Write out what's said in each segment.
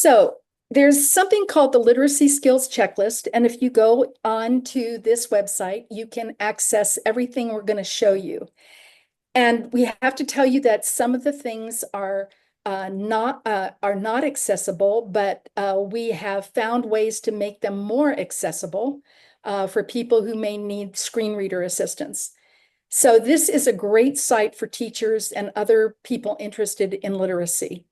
So there's something called the Literacy Skills Checklist. And if you go on to this website, you can access everything we're going to show you. And we have to tell you that some of the things are not accessible, but we have found ways to make them more accessible for people who may need screen reader assistance. So this is a great site for teachers and other people interested in literacy.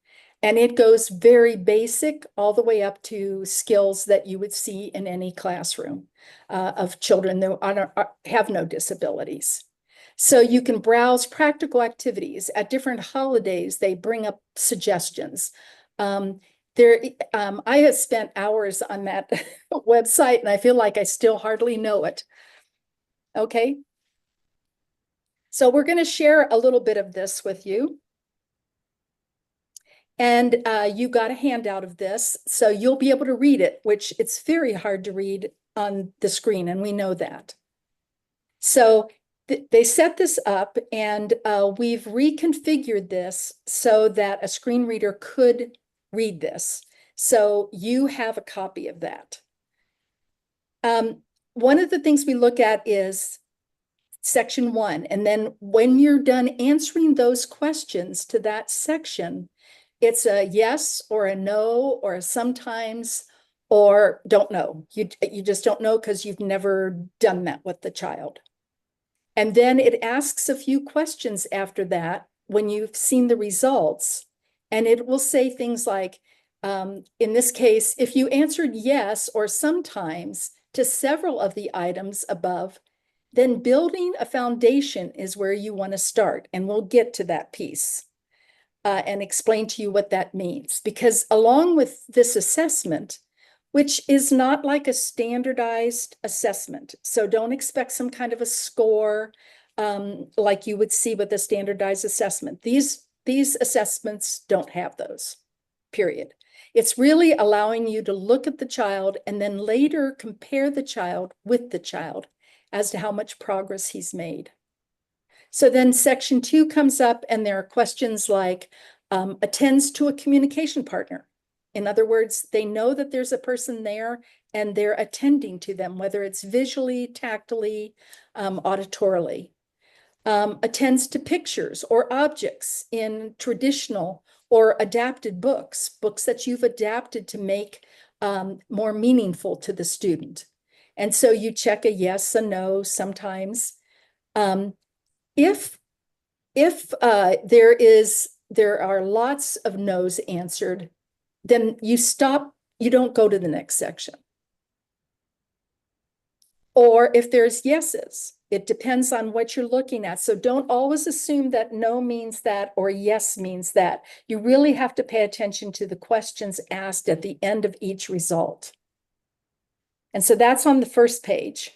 And it goes very basic all the way up to skills that you would see in any classroom of children that have no disabilities. So you can browse practical activities. At different holidays, they bring up suggestions. I have spent hours on that website, and I feel like I still hardly know it. Okay. So we're going to share a little bit of this with you. And you got a handout of this, so you'll be able to read it, which it's very hard to read on the screen, and we know that. So they set this up, and we've reconfigured this so that a screen reader could read this. So you have a copy of that. One of the things we look at is section 1. And then when you're done answering those questions to that section, it's a yes or a no or a sometimes or don't know. You just don't know because you've never done that with the child. And then it asks a few questions after that when you've seen the results. And it will say things like, in this case, if you answered yes or sometimes to several of the items above, then building a foundation is where you want to start. And we'll get to that piece and explain to you what that means. Because along with this assessment, which is not like a standardized assessment, so don't expect some kind of a score like you would see with a standardized assessment. These assessments don't have those, period. It's really allowing you to look at the child and then later compare the child with the child as to how much progress he's made. So then section 2 comes up, and there are questions like attends to a communication partner. In other words, they know that there's a person there and they're attending to them, whether it's visually, tactily, auditorily. Attends to pictures or objects in traditional or adapted books that you've adapted to make more meaningful to the student. And so you check a yes, a no sometimes. If there are lots of no's answered, then you stop, you don't go to the next section. Or if there's yeses, it depends on what you're looking at. So don't always assume that no means that or yes means that. You really have to pay attention to the questions asked at the end of each result. And so that's on the first page.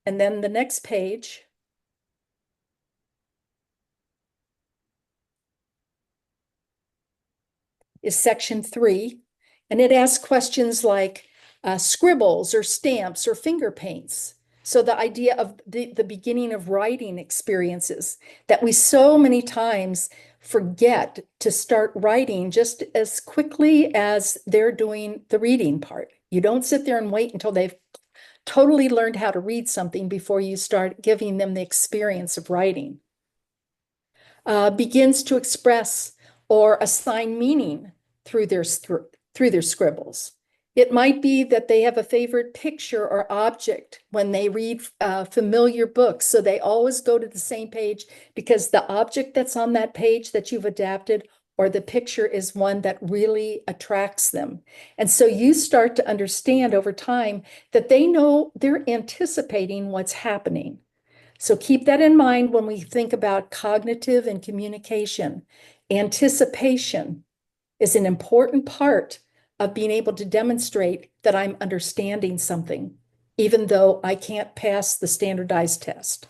And then the next page is section 3. And it asks questions like scribbles or stamps or finger paints. So the idea of the beginning of writing experiences that we so many times forget to start writing just as quickly as they're doing the reading part. You don't sit there and wait until they've totally learned how to read something before you start giving them the experience of writing. Begins to express or assign meaning through their scribbles. It might be that they have a favorite picture or object when they read familiar books. So they always go to the same page because the object that's on that page that you've adapted or the picture is one that really attracts them. And so you start to understand over time that they know they're anticipating what's happening. So keep that in mind when we think about cognitive and communication. Anticipation is an important part of being able to demonstrate that I'm understanding something, even though I can't pass the standardized test.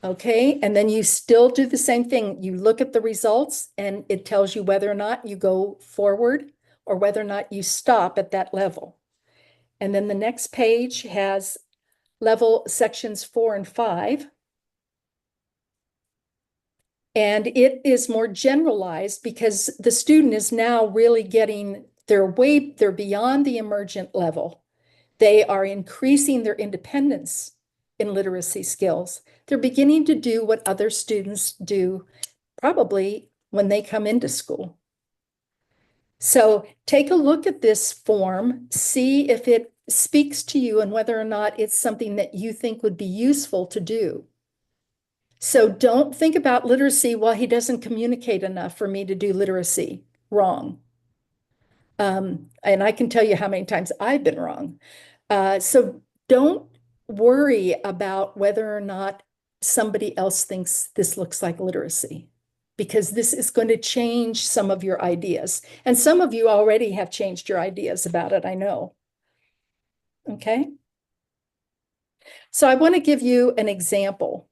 Okay, and then you still do the same thing. You look at the results and it tells you whether or not you go forward or whether or not you stop at that level. And then the next page has level sections 4 and 5. And it is more generalized because the student is now really getting They're beyond the emergent level. They are increasing their independence in literacy skills. They're beginning to do what other students do probably when they come into school. So take a look at this form, see if it speaks to you and whether or not it's something that you think would be useful to do. So don't think about literacy, well, he doesn't communicate enough for me to do literacy. Wrong. And I can tell you how many times I've been wrong. So don't worry about whether or not somebody else thinks this looks like literacy, because this is going to change some of your ideas. And some of you already have changed your ideas about it, I know. Okay. So I want to give you an example.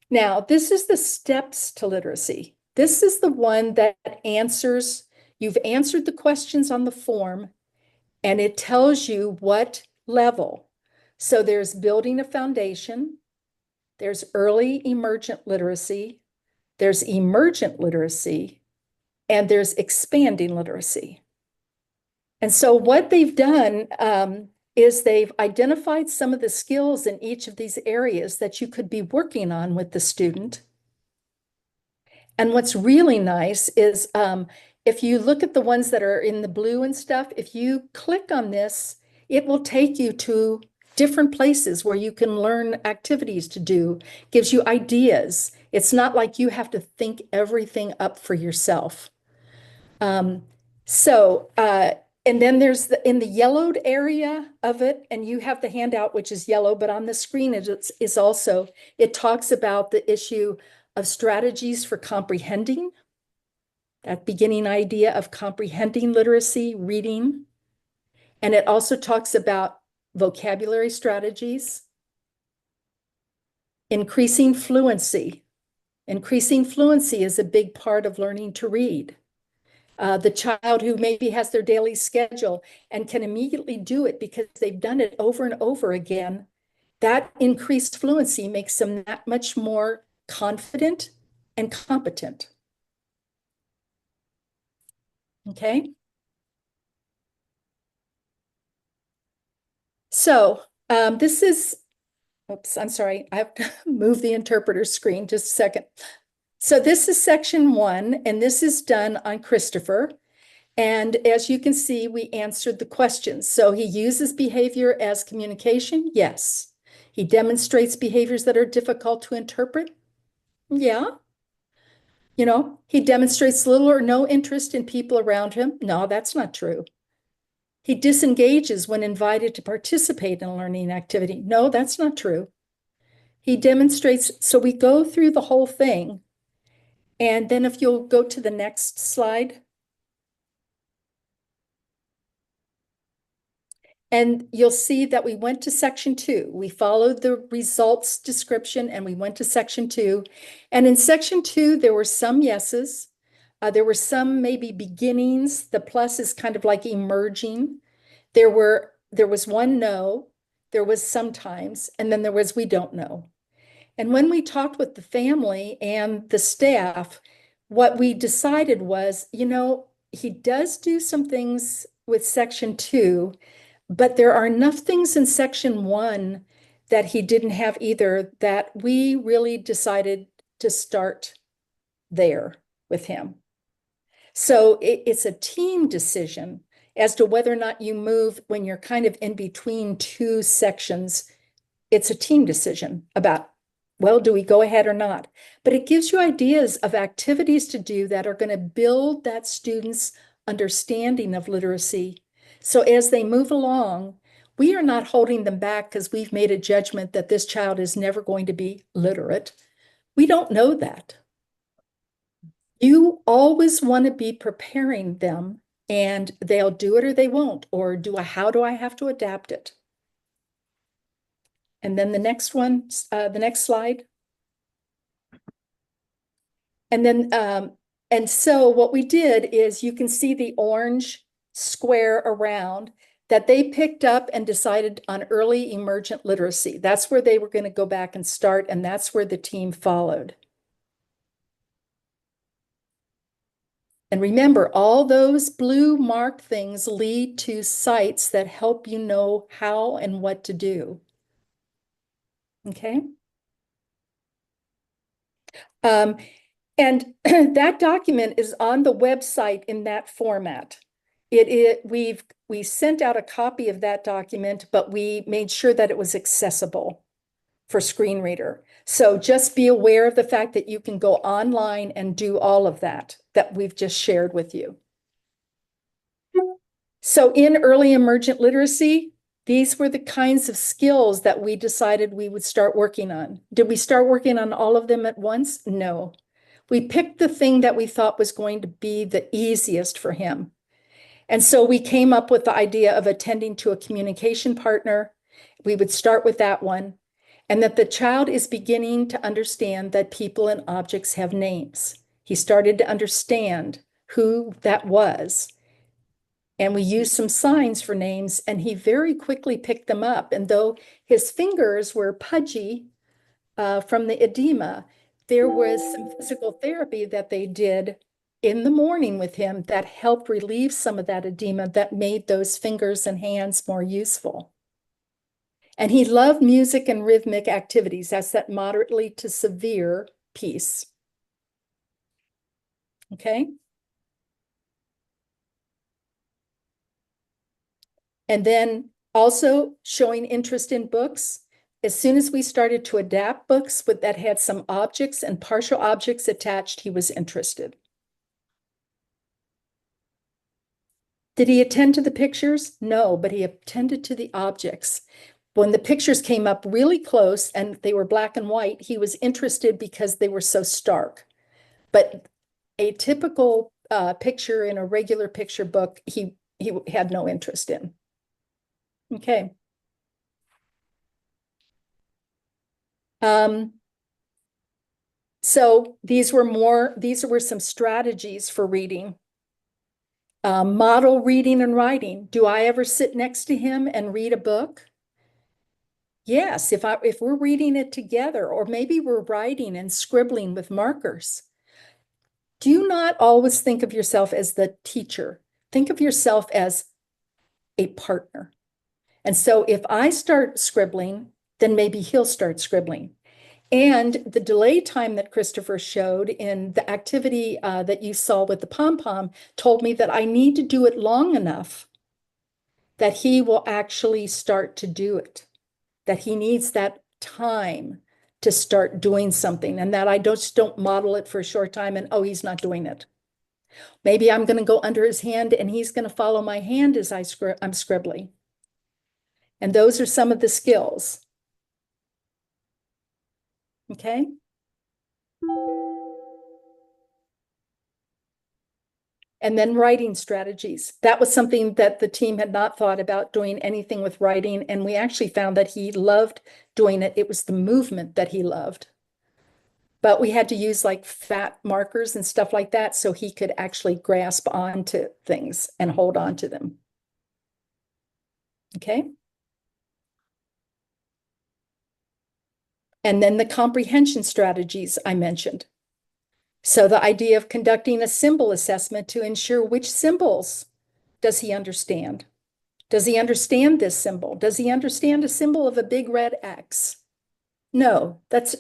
Now, this is the steps to literacy. This is the one that answers, you've answered the questions on the form, and it tells you what level. So there's building a foundation, there's early emergent literacy, there's emergent literacy, and there's expanding literacy. And so what they've done is they've identified some of the skills in each of these areas that you could be working on with the student. And what's really nice is if you look at the ones that are in the blue and stuff, if you click on this, it will take you to different places where you can learn activities to do, gives you ideas. It's not like you have to think everything up for yourself. And then there's in the yellowed area of it, and you have the handout, which is yellow, but on the screen is also, it talks about the issue of strategies for comprehending, that beginning idea of comprehending literacy, reading. And it also talks about vocabulary strategies, increasing fluency. Increasing fluency is a big part of learning to read. The child who maybe has their daily schedule and can immediately do it because they've done it over and over again, that increased fluency makes them that much more confident and competent. Okay. So this is, oops, I'm sorry. I have to move the interpreter screen just a second. So this is section 1, and this is done on Christopher. And as you can see, we answered the questions. So he uses behavior as communication. Yes. He demonstrates behaviors that are difficult to interpret. Yeah. You know, he demonstrates little or no interest in people around him. No, that's not true. He disengages when invited to participate in a learning activity. No, that's not true. He demonstrates, so we go through the whole thing. And then if you'll go to the next slide. And you'll see that we went to section 2. We followed the results description and we went to section 2. And in section 2, there were some yeses. There were some maybe beginnings. The plus is kind of like emerging. There was one no, there was sometimes, and then there was we don't know. And when we talked with the family and the staff, what we decided was, you know, he does do some things with section 2, but there are enough things in section 1 that he didn't have either, that we really decided to start there with him. So it's a team decision as to whether or not you move when you're kind of in between 2 sections. It's a team decision about, well, do we go ahead or not? But it gives you ideas of activities to do that are going to build that student's understanding of literacy. So as they move along, we are not holding them back because we've made a judgment that this child is never going to be literate. We don't know that. You always want to be preparing them, and they'll do it or they won't, or how do I have to adapt it? And then the next one, the next slide. And then, and so what we did is you can see the orange square around that they picked up and decided on early emergent literacy. That's where they were going to go back and start, and that's where the team followed. And remember, all those blue marked things lead to sites that help you know how and what to do. Okay. And that document is on the website in that format. We sent out a copy of that document, but we made sure that it was accessible for screen reader. So just be aware of the fact that you can go online and do all of that we've just shared with you. So in early emergent literacy, these were the kinds of skills that we decided we would start working on. Did we start working on all of them at once? No. We picked the thing that we thought was going to be the easiest for him. And so we came up with the idea of attending to a communication partner. We would start with that one, and that the child is beginning to understand that people and objects have names. He started to understand who that was. And we used some signs for names, and he very quickly picked them up. And though his fingers were pudgy from the edema, there was some physical therapy that they did in the morning with him that helped relieve some of that edema that made those fingers and hands more useful. And he loved music and rhythmic activities. That's that moderately to severe piece. Okay. And then also showing interest in books. As soon as we started to adapt books that had some objects and partial objects attached, he was interested. Did he attend to the pictures? No, but he attended to the objects. When the pictures came up really close and they were black and white, he was interested because they were so stark. But a typical picture in a regular picture book, he had no interest in. Okay. So these were some strategies for reading. Model reading and writing. Do I ever sit next to him and read a book? Yes, if we're reading it together, or maybe we're writing and scribbling with markers. Do not always think of yourself as the teacher. Think of yourself as a partner. And so if I start scribbling, then maybe he'll start scribbling. And the delay time that Christopher showed in the activity that you saw with the pom-pom told me that I need to do it long enough that he will actually start to do it, that he needs that time to start doing something, and that I just don't model it for a short time and, oh, he's not doing it. Maybe I'm going to go under his hand and he's going to follow my hand as I'm scribbling. And those are some of the skills. Okay. And then writing strategies. That was something that the team had not thought about doing anything with writing. And we actually found that he loved doing it. It was the movement that he loved. But we had to use like fat markers and stuff like that so he could actually grasp onto things and hold on to them. Okay. And then the comprehension strategies I mentioned. So the idea of conducting a symbol assessment to ensure which symbols does he understand? Does he understand this symbol? Does he understand a symbol of a big red X? No, that's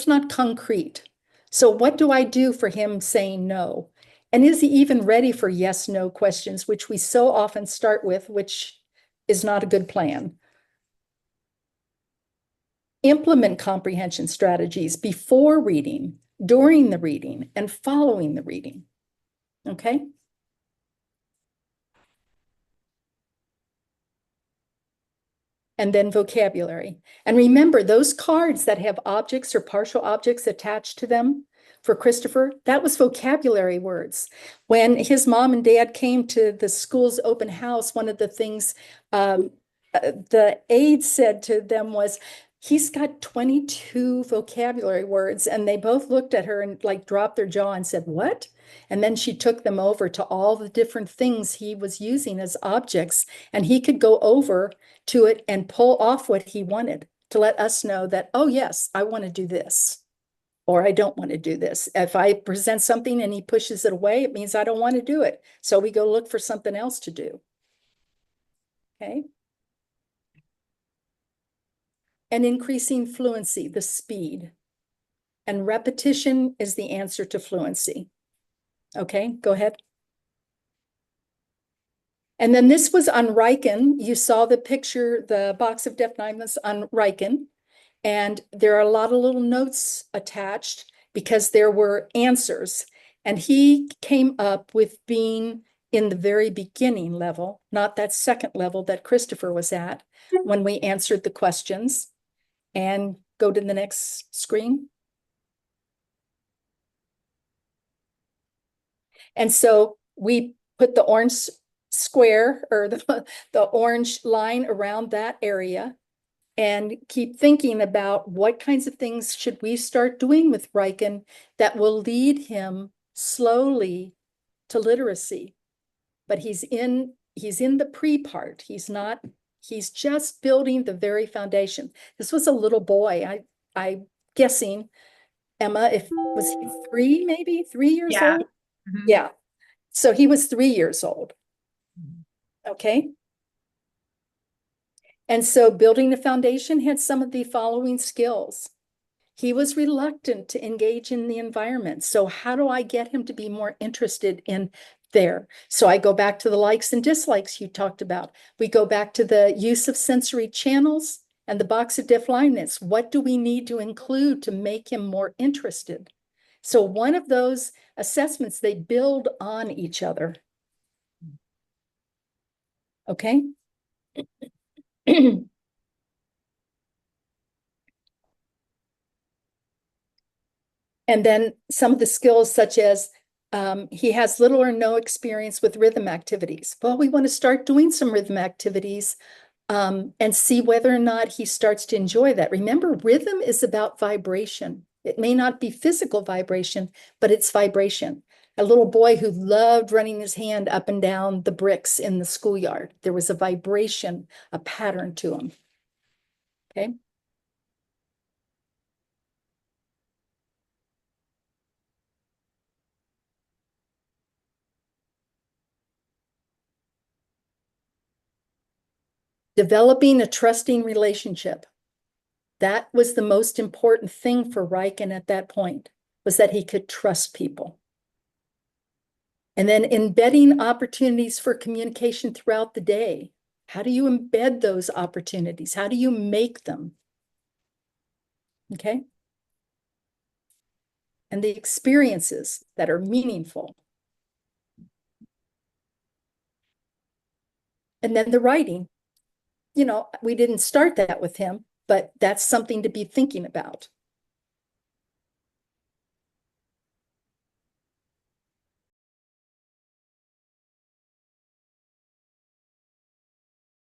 not concrete. So what do I do for him saying no? And is he even ready for yes, no questions, which we so often start with, which is not a good plan. Implement comprehension strategies before reading, during the reading, and following the reading. Okay? And then vocabulary. And remember, those cards that have objects or partial objects attached to them for Christopher, that was vocabulary words. When his mom and dad came to the school's open house, one of the things the aide said to them was, he's got 22 vocabulary words. And they both looked at her and like dropped their jaw and said, what? And then she took them over to all the different things he was using as objects. And he could go over to it and pull off what he wanted to let us know that, oh, yes, I want to do this. or I don't want to do this. If I present something and he pushes it away, it means I don't want to do it. So we go look for something else to do. Okay. And increasing fluency, the speed. And repetition is the answer to fluency. Okay, go ahead. And then this was on Riken. You saw the picture, the box of Deaf Diamonds on Riken. And there are a lot of little notes attached because there were answers. And he came up with being in the very beginning level, not that second level that Christopher was at when we answered the questions. And go to the next screen. And so we put the orange square or the orange line around that area and keep thinking about what kinds of things should we start doing with Riken that will lead him slowly to literacy. But he's in the pre part. He's just building the very foundation. This was a little boy. I'm guessing, Emma, if was he 3, maybe 3 years Yeah. old? Yeah. So he was 3 years old. Okay. And so building the foundation had some of the following skills. He was reluctant to engage in the environment. So how do I get him to be more interested in there? So I go back to the likes and dislikes you talked about. We go back to the use of sensory channels and the box of deafblindness. What do we need to include to make him more interested? So one of those assessments, they build on each other. Okay. And then some of the skills such as he has little or no experience with rhythm activities. Well, we want to start doing some rhythm activities and see whether or not he starts to enjoy that. Remember, rhythm is about vibration. It may not be physical vibration, but it's vibration. A little boy who loved running his hand up and down the bricks in the schoolyard. There was a vibration, a pattern to him. Okay. Developing a trusting relationship. That was the most important thing for Riken at that point, was that he could trust people. And then embedding opportunities for communication throughout the day. How do you embed those opportunities? How do you make them? Okay. And the experiences that are meaningful. And then the writing. You know, we didn't start that with him, but that's something to be thinking about.